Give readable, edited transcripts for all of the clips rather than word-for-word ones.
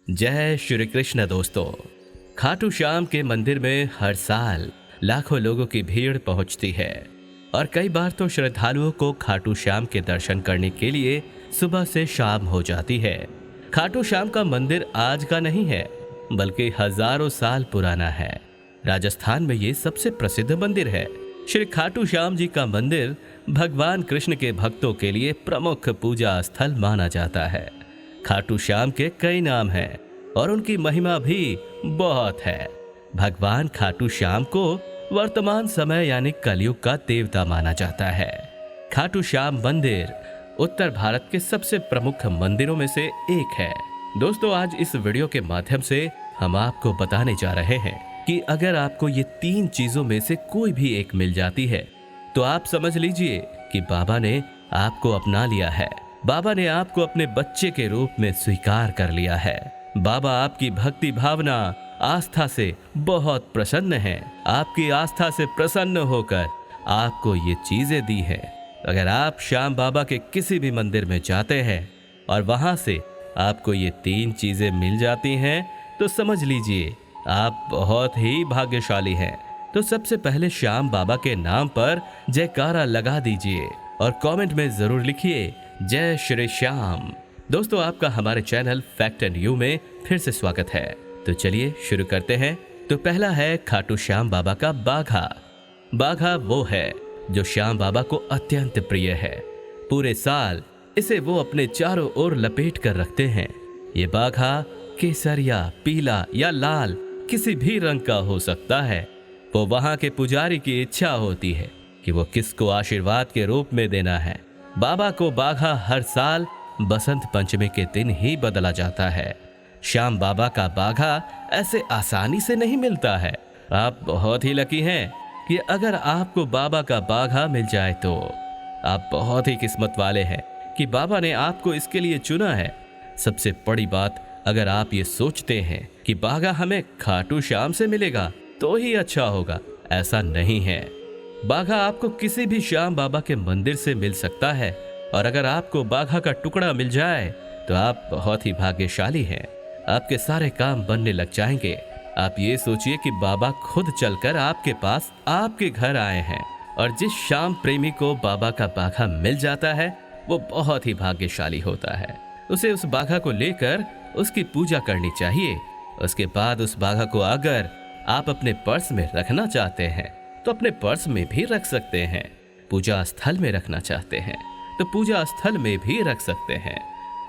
जय श्री कृष्ण दोस्तों। खाटू श्याम के मंदिर में हर साल लाखों लोगों की भीड़ पहुंचती है और कई बार तो श्रद्धालुओं को खाटू श्याम के दर्शन करने के लिए सुबह से शाम हो जाती है। खाटू श्याम का मंदिर आज का नहीं है बल्कि हजारों साल पुराना है। राजस्थान में ये सबसे प्रसिद्ध मंदिर है। श्री खाटू श्याम जी का मंदिर भगवान कृष्ण के भक्तों के लिए प्रमुख पूजा स्थल माना जाता है। खाटू श्याम के कई नाम हैं और उनकी महिमा भी बहुत है। भगवान खाटू श्याम को वर्तमान समय यानी कलयुग का देवता माना जाता है। खाटू श्याम मंदिर उत्तर भारत के सबसे प्रमुख मंदिरों में से एक है। दोस्तों, आज इस वीडियो के माध्यम से हम आपको बताने जा रहे हैं कि अगर आपको ये 3 चीजों में से कोई भी एक मिल जाती है तो आप समझ लीजिए कि बाबा ने आपको अपना लिया है। बाबा ने आपको अपने बच्चे के रूप में स्वीकार कर लिया है। बाबा आपकी भक्ति भावना आस्था से बहुत प्रसन्न है। आपकी आस्था से प्रसन्न होकर आपको ये चीजें दी है। अगर आप श्याम बाबा के किसी भी मंदिर में जाते हैं और वहां से आपको ये 3 चीजें मिल जाती हैं तो समझ लीजिए आप बहुत ही भाग्यशाली हैं। तो सबसे पहले श्याम बाबा के नाम पर जयकारा लगा दीजिए और कमेंट में जरूर लिखिए जय श्री श्याम। दोस्तों, आपका हमारे चैनल फैक्ट एंड यू में फिर से स्वागत है। तो चलिए शुरू करते हैं। तो पहला है खाटू श्याम बाबा का बाघा। बाघा वो है जो श्याम बाबा को अत्यंत प्रिय है। पूरे साल इसे वो अपने चारों ओर लपेट कर रखते हैं। ये बाघा केसरिया, पीला या लाल किसी भी रंग का हो सकता है। वो वहां के पुजारी की इच्छा होती है कि वो किसको आशीर्वाद के रूप में देना है। बाबा को बाघा हर साल बसंत पंचमी के दिन ही बदला जाता है। श्याम बाबा का बाघा ऐसे आसानी से नहीं मिलता है। आप बहुत ही लकी हैं कि अगर आपको बाबा का बाघा मिल जाए तो आप बहुत ही किस्मत वाले हैं कि बाबा ने आपको इसके लिए चुना है। सबसे बड़ी बात, अगर आप ये सोचते हैं कि बाघा हमें खाटू श्याम से मिलेगा तो ही अच्छा होगा, ऐसा नहीं है। बाघा आपको किसी भी श्याम बाबा के मंदिर से मिल सकता है और अगर आपको बाघा का टुकड़ा मिल जाए तो आप बहुत ही भाग्यशाली हैं। आपके सारे काम बनने लग जाएंगे। आप ये सोचिए कि बाबा खुद चलकर आपके पास आपके घर आए हैं और जिस श्याम प्रेमी को बाबा का बाघा मिल जाता है वो बहुत ही भाग्यशाली होता है। उसे उस बाघा को लेकर उसकी पूजा करनी चाहिए। उसके बाद उस बाघा को अगर आप अपने पर्स में रखना चाहते हैं तो अपने पर्स में भी रख सकते हैं। पूजा स्थल में रखना चाहते हैं तो पूजा स्थल में भी रख सकते हैं।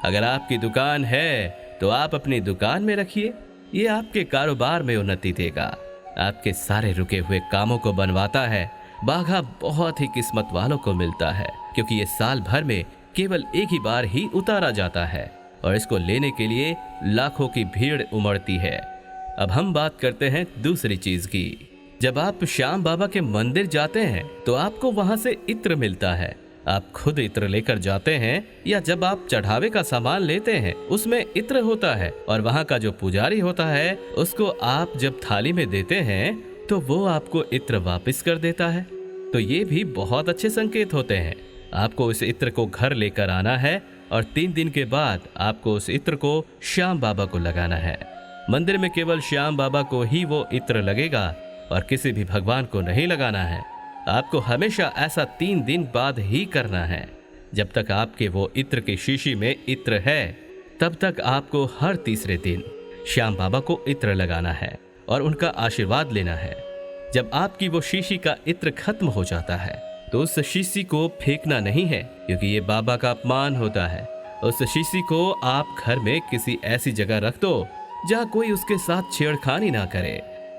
अगर आपकी दुकान है तो आप अपनी दुकान में रखिए। ये आपके कारोबार में उन्नति देगा, आपके सारे रुके हुए कामों को बनवाता है। बाघा बहुत ही किस्मत वालों को मिलता है क्योंकि ये साल भर में केवल एक ही बार ही उतारा जाता है और इसको लेने के लिए लाखों की भीड़ उमड़ती है। अब हम बात करते हैं दूसरी चीज की। जब आप श्याम बाबा के मंदिर जाते हैं तो आपको वहां से इत्र मिलता है। आप खुद इत्र लेकर जाते हैं या जब आप चढ़ावे का सामान लेते हैं उसमें इत्र होता है और वहां का जो पुजारी होता है उसको आप जब थाली में देते हैं तो वो आपको इत्र वापस कर देता है। तो ये भी बहुत अच्छे संकेत होते हैं। आपको उस इत्र को घर लेकर आना है और 3 दिन के बाद आपको उस इत्र को श्याम बाबा को लगाना है। मंदिर में केवल श्याम बाबा को ही वो इत्र लगेगा और किसी भी भगवान को नहीं लगाना है। आपको हमेशा ऐसा 3 दिन बाद ही करना है। जब तक आपके वो इत्र की शीशी में इत्र है तब तक आपको हर तीसरे दिन श्याम बाबा को इत्र लगाना है और उनका आशीर्वाद लेना है। जब आपकी वो शीशी का इत्र खत्म हो जाता है तो उस शीशी को फेंकना नहीं है क्योंकि ये बाबा का अपमान होता है। उस शीशी को आप घर में किसी ऐसी जगह रख दो जहाँ कोई उसके साथ छेड़खानी ना करे,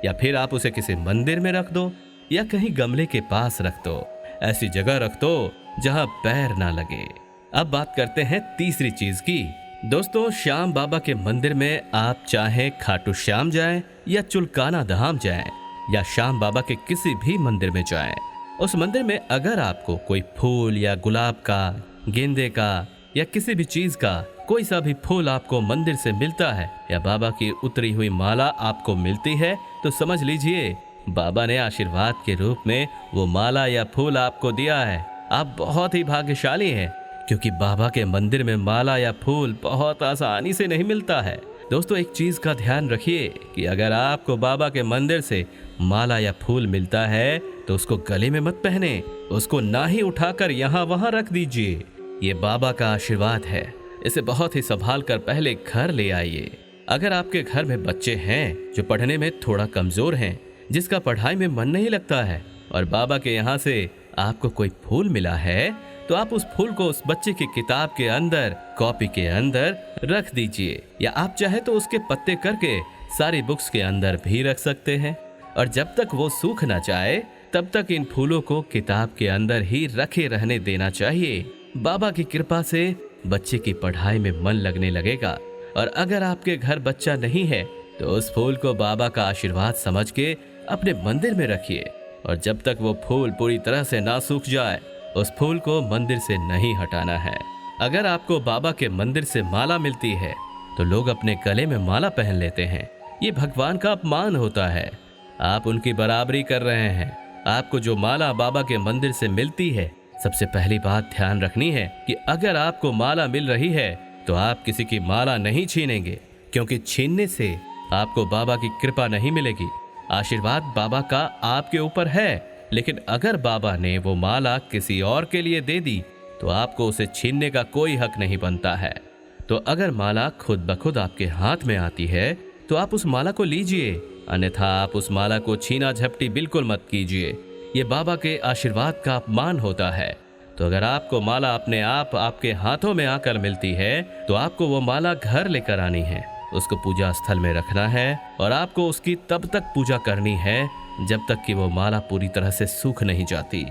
या फिर आप उसे किसी मंदिर में रख दो या कहीं गमले के पास रख दो। ऐसी जगह रख दो जहां पैर ना लगे। अब बात करते हैं तीसरी चीज की। दोस्तों, श्याम बाबा के मंदिर में आप चाहे खाटू श्याम जाएं या चुलकाना धाम जाएं या श्याम बाबा के किसी भी मंदिर में जाएं, उस मंदिर में अगर आपको कोई फूल या गुलाब का, गेंदे का या किसी भी चीज का कोई सा भी फूल आपको मंदिर से मिलता है या बाबा की उतरी हुई माला आपको मिलती है तो समझ लीजिए बाबा ने आशीर्वाद के रूप में वो माला या फूल आपको दिया है। आप बहुत ही भाग्यशाली हैं क्योंकि बाबा के मंदिर में माला या फूल बहुत आसानी से नहीं मिलता है। दोस्तों एक चीज का ध्यान रखिए कि अगर आपको बाबा के मंदिर से माला या फूल मिलता है तो उसको गले में मत पहने, उसको ना ही उठाकर यहाँ वहां रख दीजिए। ये बाबा का आशीर्वाद है, इसे बहुत ही संभाल कर पहले घर ले आइए। अगर आपके घर में बच्चे हैं जो पढ़ने में थोड़ा कमजोर हैं, जिसका पढ़ाई में मन नहीं लगता है, और बाबा के यहाँ से आपको कोई फूल मिला है, तो आप उस फूल को उस बच्चे की किताब के अंदर, कॉपी के अंदर रख दीजिए, या आप चाहे तो उसके पत्ते करके सारी बुक्स के अंदर भी रख सकते हैं। और जब तक वो सूख ना जाए तब तक इन फूलों को किताब के अंदर ही रखे रहने देना चाहिए। बाबा की कृपा से बच्चे की पढ़ाई में मन लगने लगेगा। और अगर आपके घर बच्चा नहीं है तो उस फूल को बाबा का आशीर्वाद समझ के अपने मंदिर में रखिए, और जब तक वो फूल पूरी तरह से ना सूख जाए उस फूल को मंदिर से नहीं हटाना है। अगर आपको बाबा के मंदिर से माला मिलती है तो लोग अपने गले में माला पहन लेते हैं। ये भगवान का अपमान होता है, आप उनकी बराबरी कर रहे हैं। आपको जो माला बाबा के मंदिर से मिलती है, सबसे पहली बात ध्यान रखनी है कि अगर आपको माला मिल रही है तो आप किसी की माला नहीं छीनेंगे, क्योंकि छीनने से आपको बाबा की कृपा नहीं मिलेगी। आशीर्वाद बाबा का आपके ऊपर है, लेकिन अगर बाबा ने वो माला किसी और के लिए दे दी तो आपको उसे छीनने का कोई हक नहीं बनता है। तो अगर माला खुद ब खुद आपके हाथ में आती है तो आप उस माला को लीजिए, अन्यथा आप उस माला को छीना झपटी बिल्कुल मत कीजिए। ये बाबा के आशीर्वाद का अपमान होता है। तो अगर आपको माला अपने आप आपके हाथों में आकर मिलती है तो आपको वो माला घर लेकर आनी है, उसको पूजा स्थल में रखना है, और आपको उसकी तब तक पूजा करनी है जब तक कि वो माला पूरी तरह से सूख नहीं जाती।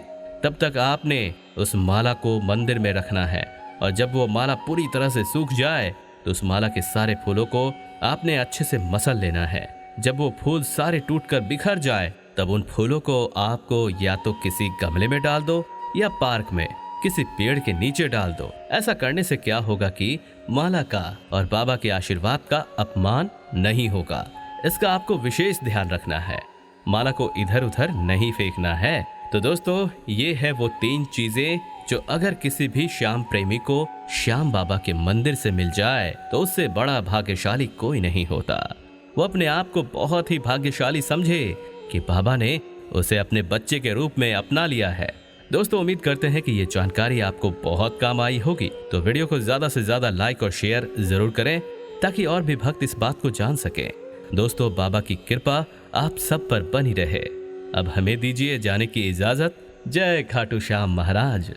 तब तक आपने उस माला को मंदिर में रखना है, और जब वो माला पूरी तरह से सूख जाए तो उस माला के सारे फूलों को आपने अच्छे से मसल लेना है। जब वो फूल सारे टूटकर बिखर जाए तब उन फूलों को आपको या तो किसी गमले में डाल दो या पार्क में किसी पेड़ के नीचे डाल दो। ऐसा करने से क्या होगा कि माला का और बाबा के आशीर्वाद का अपमान नहीं होगा। इसका आपको विशेष ध्यान रखना है, माला को इधर उधर नहीं फेंकना है। तो दोस्तों ये है वो 3 चीजें जो अगर किसी भी श्याम प्रेमी को श्याम बाबा के मंदिर से मिल जाए तो उससे बड़ा भाग्यशाली कोई नहीं होता। वो अपने आप को बहुत ही भाग्यशाली समझे कि बाबा ने उसे अपने बच्चे के रूप में अपना लिया है। दोस्तों उम्मीद करते हैं कि ये जानकारी आपको बहुत काम आई होगी। तो वीडियो को ज्यादा से ज्यादा लाइक और शेयर जरूर करें ताकि और भी भक्त इस बात को जान सके। दोस्तों बाबा की कृपा आप सब पर बनी रहे। अब हमें दीजिए जाने की इजाजत। जय खाटू श्याम महाराज।